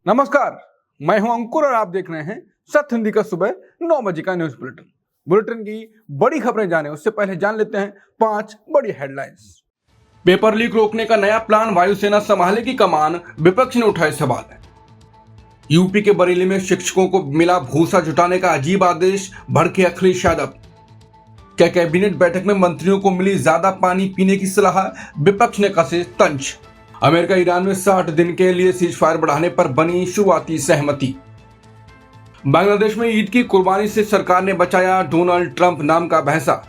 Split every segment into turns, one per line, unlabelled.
नमस्कार, मैं हूं अंकुर और आप देख रहे हैं सत्य हिंदी का सुबह 9 बजे का न्यूज बुलेटिन की बड़ी खबरें जाने उससे पहले जान लेते हैं 5 बड़ी हेडलाइंस। पेपर लीक रोकने का नया प्लान, वायुसेना संभालेगी कमान, विपक्ष ने उठाए सवाल। यूपी के बरेली में शिक्षकों को मिला भूसा जुटाने का अजीब आदेश, भड़के अखिलेश यादव। क्या कैबिनेट बैठक में मंत्रियों को मिली ज्यादा पानी पीने की सलाह, विपक्ष ने कसे तंज। अमेरिका ईरान में 60 दिन के लिए सीज फायर बढ़ाने पर बनी शुरुआती सहमति। बांग्लादेश में ईद की कुर्बानी से सरकार ने बचाया डोनाल्ड ट्रंप नाम का भैंसा।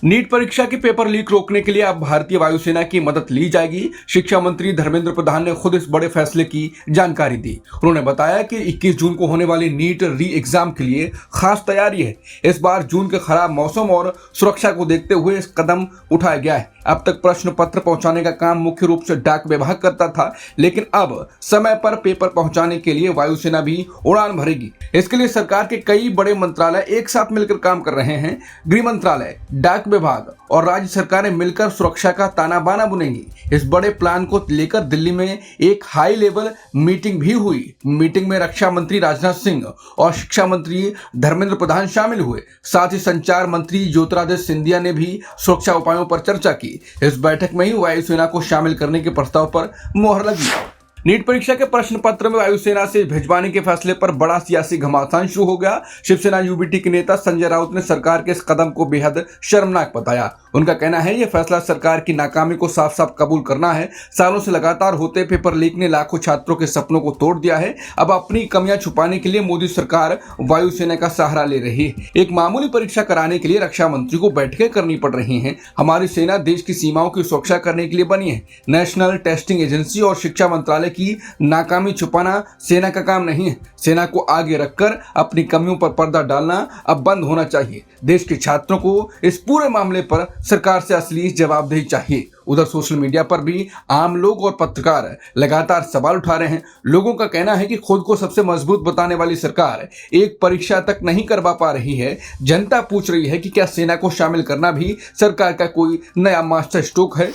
नीट परीक्षा के पेपर लीक रोकने के लिए अब भारतीय वायुसेना की मदद ली जाएगी। शिक्षा मंत्री धर्मेंद्र प्रधान ने खुद इस बड़े फैसले की जानकारी दी। उन्होंने बताया कि 21 जून को होने वाली नीट री एग्जाम के लिए खास तैयारी है। इस बार जून के खराब मौसम और सुरक्षा को देखते हुए इस कदम उठाया गया है। अब तक प्रश्न पत्र पहुंचाने का काम मुख्य रूप से डाक विभाग करता था, लेकिन अब समय पर पेपर पहुंचाने के लिए वायुसेना भी उड़ान भरेगी। इसके लिए सरकार के कई बड़े मंत्रालय एक साथ मिलकर काम कर रहे हैं। गृह मंत्रालय, डाक विभाग और राज्य सरकारें मिलकर सुरक्षा का ताना बाना बुनेंगी। इस बड़े प्लान को लेकर दिल्ली में एक हाई लेवल मीटिंग भी हुई। मीटिंग में रक्षा मंत्री राजनाथ सिंह और शिक्षा मंत्री धर्मेंद्र प्रधान शामिल हुए। साथ ही संचार मंत्री ज्योतिरादित्य सिंधिया ने भी सुरक्षा उपायों पर चर्चा की। इस बैठक में ही वायुसेना को शामिल करने के प्रस्ताव पर मोहर लगी। नीट परीक्षा के प्रश्न पत्र में वायुसेना से भिजवाने के फैसले पर बड़ा सियासी घमासान शुरू हो गया। शिवसेना यूबीटी के नेता संजय राउत ने सरकार के इस कदम को बेहद शर्मनाक बताया। उनका कहना है यह फैसला सरकार की नाकामी को साफ साफ कबूल करना है। सालों से लगातार होते पेपर लीक ने लाखों छात्रों के सपनों को तोड़ दिया है। अब अपनी कमियां छुपाने के लिए मोदी सरकार वायुसेना का सहारा ले रही है। एक मामूली परीक्षा कराने के लिए रक्षा मंत्री को बैठकें करनी पड़ रही हैं। हमारी सेना देश की सीमाओं की सुरक्षा करने के लिए बनी है। नेशनल टेस्टिंग एजेंसी और शिक्षा मंत्रालय की नाकामी छुपाना सेना का काम नहीं है। सेना को आगे रखकर अपनी कमियों पर पर्दा डालना अब बंद होना चाहिए। देश के छात्रों को इस पूरे मामले पर सरकार से असली जवाबदेही चाहिए। उधर सोशल मीडिया पर भी आम लोग और पत्रकार लगातार सवाल उठा रहे हैं। लोगों का कहना है कि खुद को सबसे मजबूत बताने वाली सरकार एक परीक्षा तक नहीं करवा पा रही है। जनता पूछ रही है कि क्या सेना को शामिल करना भी सरकार का कोई नया मास्टर स्ट्रोक है।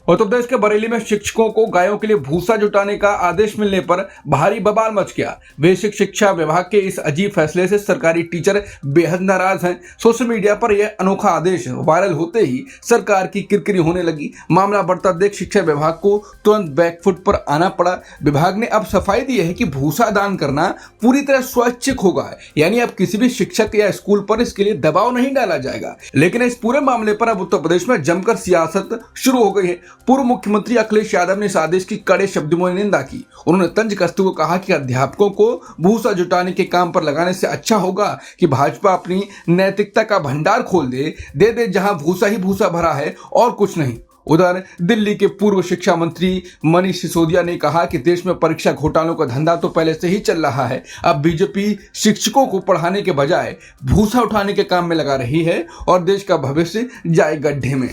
उत्तर प्रदेश के बरेली में शिक्षकों को गायों के लिए भूसा जुटाने का आदेश मिलने पर भारी बवाल मच गया। बेसिक शिक्षा विभाग के इस अजीब फैसले से सरकारी टीचर बेहद नाराज हैं। सोशल मीडिया पर यह अनोखा आदेश वायरल होते ही सरकार की किरकिरी होने लगी। मामला बढ़ता देख शिक्षा विभाग को तुरंत बैकफुट पर आना पड़ा। विभाग ने अब सफाई दी है कि भूसा दान करना पूरी तरह स्वैच्छिक होगा, यानी अब किसी भी शिक्षक या स्कूल पर इसके लिए दबाव नहीं डाला जाएगा। लेकिन इस पूरे मामले पर अब उत्तर प्रदेश में जमकर सियासत शुरू हो गई है। पूर्व मुख्यमंत्री अखिलेश यादव ने इस आदेश की कड़े शब्दों में निंदा की। उन्होंने तंज कसते हुए कहा कि अध्यापकों को भूसा जुटाने के काम पर लगाने से अच्छा होगा कि भाजपा अपनी नैतिकता का भंडार खोल दे जहां भूसा ही भूसा भरा है और कुछ नहीं। उधर दिल्ली के पूर्व शिक्षा मंत्री मनीष सिसोदिया ने कहा कि देश में परीक्षा घोटालों का धंधा तो पहले से ही चल रहा है। अब बीजेपी शिक्षकों को पढ़ाने के बजाय भूसा उठाने के काम में लगा रही है और देश का भविष्य जाए गड्ढे में।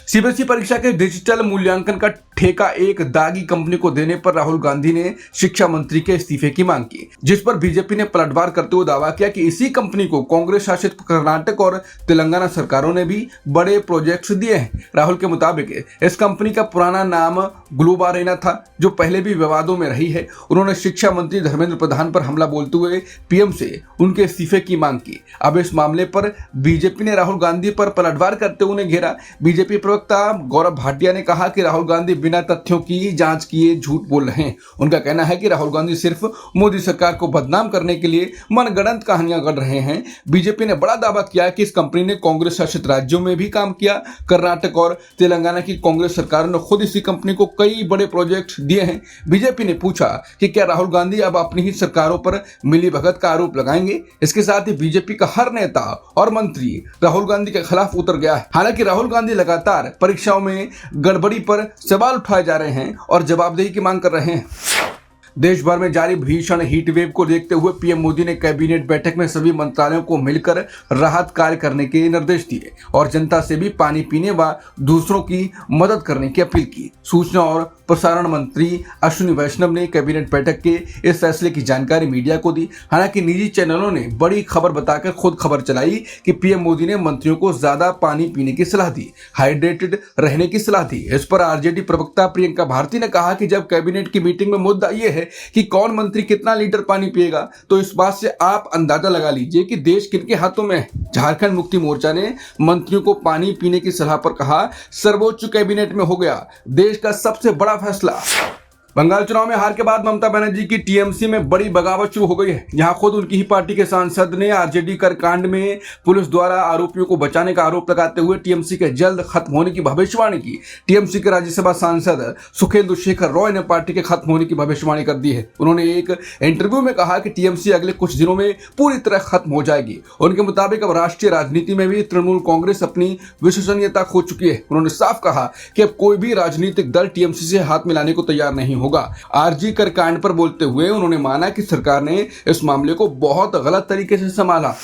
सीबीएसई परीक्षा के डिजिटल मूल्यांकन का ठेका एक दागी कंपनी को देने पर राहुल गांधी ने शिक्षा मंत्री के इस्तीफे की मांग की, जिस पर बीजेपी ने पलटवार करते हुए दावा किया कि इसी कंपनी को कांग्रेस शासित कर्नाटक और तेलंगाना सरकारों ने भी बड़े प्रोजेक्ट्स दिए हैं। राहुल के मुताबिक इस कंपनी का पुराना नाम ग्लोबारेना था, जो पहले भी विवादों में रही है। उन्होंने शिक्षा मंत्री धर्मेंद्र प्रधान पर हमला बोलते हुए पीएम से उनके इस्तीफे की मांग की। अब इस मामले पर बीजेपी ने राहुल गांधी पर पलटवार करते हुए उन्हें घेरा। बीजेपी प्रवक्ता गौरव भाटिया ने कहा कि राहुल गांधी बिना तथ्यों की जांच किए झूठ बोल रहे हैं। उनका कहना है कि राहुल गांधी सिर्फ मोदी सरकार को बदनाम करने के लिए मनगढ़ंत कहानियां गढ़ रहे हैं। बीजेपी ने बड़ा दावा किया कि इस कंपनी ने कांग्रेस शासित राज्यों में भी काम किया। कर्नाटक और तेलंगाना की कांग्रेस सरकारों ने खुद इसी कंपनी को कई बड़े प्रोजेक्ट दिए हैं। बीजेपी ने पूछा कि क्या राहुल गांधी अब अपनी ही सरकारों पर मिलीभगत का आरोप लगाएंगे। इसके साथ ही बीजेपी का हर नेता और मंत्री राहुल गांधी के खिलाफ उतर गया है। हालांकि राहुल गांधी लगातार परीक्षाओं में गड़बड़ी पर सवाल उठाए जा रहे हैं और जवाबदेही की मांग कर रहे हैं। देश भर में जारी भीषण हीट वेव को देखते हुए पीएम मोदी ने कैबिनेट बैठक में सभी मंत्रालयों को मिलकर राहत कार्य करने के निर्देश दिए और जनता से भी पानी पीने व दूसरों की मदद करने की अपील की। सूचना और प्रसारण मंत्री अश्विनी वैष्णव ने कैबिनेट बैठक के इस फैसले की जानकारी मीडिया को दी। हालांकि निजी चैनलों ने बड़ी खबर बताकर खुद खबर चलाई कि पीएम मोदी ने मंत्रियों को ज्यादा पानी पीने की सलाह दी, हाइड्रेटेड रहने की सलाह दी। इस पर आरजेडी प्रवक्ता प्रियंका भारती ने कहा कि जब कैबिनेट की मीटिंग में मुद्दा यह है है कि कौन मंत्री कितना लीटर पानी पिएगा, तो इस बात से आप अंदाजा लगा लीजिए कि देश किनके हाथों में है। झारखंड मुक्ति मोर्चा ने मंत्रियों को पानी पीने की सलाह पर कहा, सर्वोच्च कैबिनेट में हो गया देश का सबसे बड़ा फैसला। बंगाल चुनाव में हार के बाद ममता बनर्जी की टीएमसी में बड़ी बगावत शुरू हो गई है। यहां खुद उनकी ही पार्टी के सांसद ने आरजेडी कर कांड में पुलिस द्वारा आरोपियों को बचाने का आरोप लगाते हुए टीएमसी के जल्द खत्म होने की भविष्यवाणी की। टीएमसी के राज्यसभा सांसद सुखेंदु शेखर रॉय ने पार्टी के खत्म होने की भविष्यवाणी कर दी है। उन्होंने एक इंटरव्यू में कहा कि टीएमसी अगले कुछ दिनों में पूरी तरह खत्म हो जाएगी। उनके मुताबिक अब राष्ट्रीय राजनीति में भी तृणमूल कांग्रेस अपनी विश्वसनीयता खो चुकी है। उन्होंने साफ कहा कि अब कोई भी राजनीतिक दल टीएमसी से हाथ मिलाने को तैयार नहीं होगा। आरजी कर कांड पर बोलते हुए उन्होंने माना कि सरकार ने इस मामले को बहुत गलत तरीके से संभाला।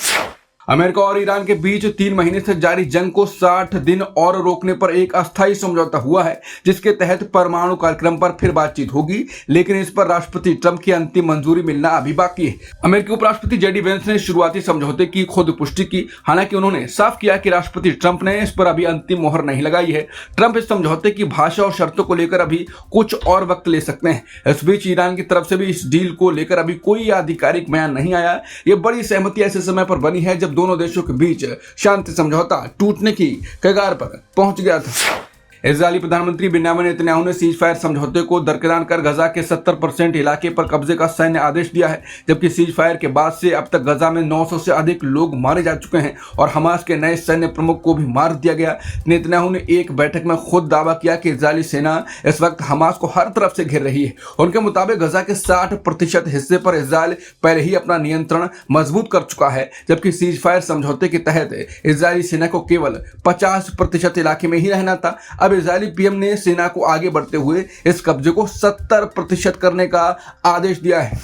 अमेरिका और ईरान के बीच 3 महीने से जारी जंग को 60 दिन और रोकने पर एक अस्थायी समझौता हुआ है, जिसके तहत परमाणु कार्यक्रम पर फिर बातचीत होगी, लेकिन इस पर राष्ट्रपति ट्रंप की अंतिम मंजूरी मिलना अभी बाकी है। अमेरिकी उपराष्ट्रपति जेडी वेंस ने शुरुआती समझौते की खुद पुष्टि की। हालांकि उन्होंने साफ किया कि राष्ट्रपति ट्रंप ने इस पर अभी अंतिम मोहर नहीं लगाई है। ट्रंप इस समझौते की भाषा और शर्तों को लेकर अभी कुछ और वक्त ले सकते हैं। इस बीच ईरान की तरफ से भी इस डील को लेकर अभी कोई आधिकारिक बयान नहीं आया। ये बड़ी सहमति ऐसे समय पर बनी है जब दोनों देशों के बीच शांति समझौता टूटने की कगार पर पहुंच गया था। इजरायली प्रधानमंत्री बेंजामिन नेतन्याहू ने सीज फायर समझौते को दरकिनार कर गजा के 70% इलाके पर कब्जे का सैन्य आदेश दिया है, जबकि सीज फायर के बाद से अब तक गजा में 900 से अधिक लोग मारे जा चुके हैं और हमास के नए सैन्य प्रमुख को भी मार दिया गया। नेतन्याहू ने एक बैठक में खुद दावा किया कि इजरायली सेना इस वक्त हमास को हर तरफ से घेर रही है। उनके मुताबिक गजा के 60% हिस्से पर इजरायल पहले ही अपना नियंत्रण मजबूत कर चुका है, जबकि सीज फायर समझौते के तहत इजरायली सेना को केवल 50% इलाके में ही रहना था। अब इजरायली पीएम ने सेना को आगे बढ़ते हुए इस कब्जे को 70% करने का आदेश दिया है।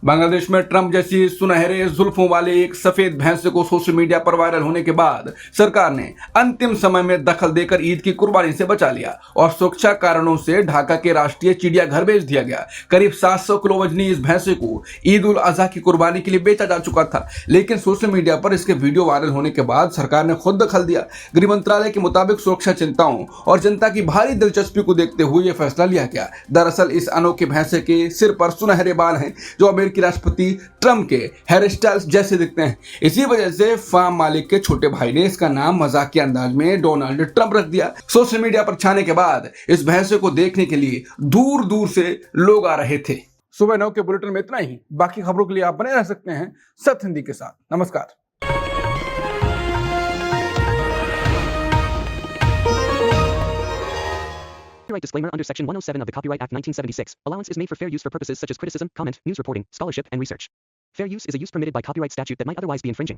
बांग्लादेश में ट्रंप जैसी सुनहरे जुल्फों वाले एक सफेद भैंसे को सोशल मीडिया पर वायरल होने के बाद सरकार ने अंतिम समय में दखल देकर ईद की कुर्बानी से बचा लिया और सुरक्षा कारणों से ढाका के राष्ट्रीय चिड़ियाघर भेज दिया गया। करीब 700 किलो वजनी इस भैंसे को ईद उल अजहा की कुर्बानी के लिए बेचा जा चुका था, लेकिन सोशल मीडिया पर इसके वीडियो वायरल होने के बाद सरकार ने खुद दखल दिया। गृह मंत्रालय के मुताबिक सुरक्षा चिंताओं और जनता की भारी दिलचस्पी को देखते हुए यह फैसला लिया गया। दरअसल इस अनोखे भैंसे के सिर पर सुनहरे बाल हैं जो की राष्ट्रपति ट्रंप के हेयर स्टाइल्स जैसे दिखते हैं। इसी वजह से फार्म मालिक के छोटे भाई ने इसका नाम मजाकिया अंदाज में डोनाल्ड ट्रंप रख दिया। सोशल मीडिया पर छाने के बाद इस भैंसे को देखने के लिए दूर दूर से लोग आ रहे थे। सुबह 9 के बुलेटिन में इतना ही। बाकी खबरों के लिए आप बने रह सकते हैं सत्य हिंदी के साथ। नमस्कार।
Copyright disclaimer under Section 107 of the Copyright Act 1976. Allowance is made for fair use for purposes such as criticism, comment, news reporting, scholarship, and research. Fair use is a use permitted by copyright statute that might otherwise be infringing.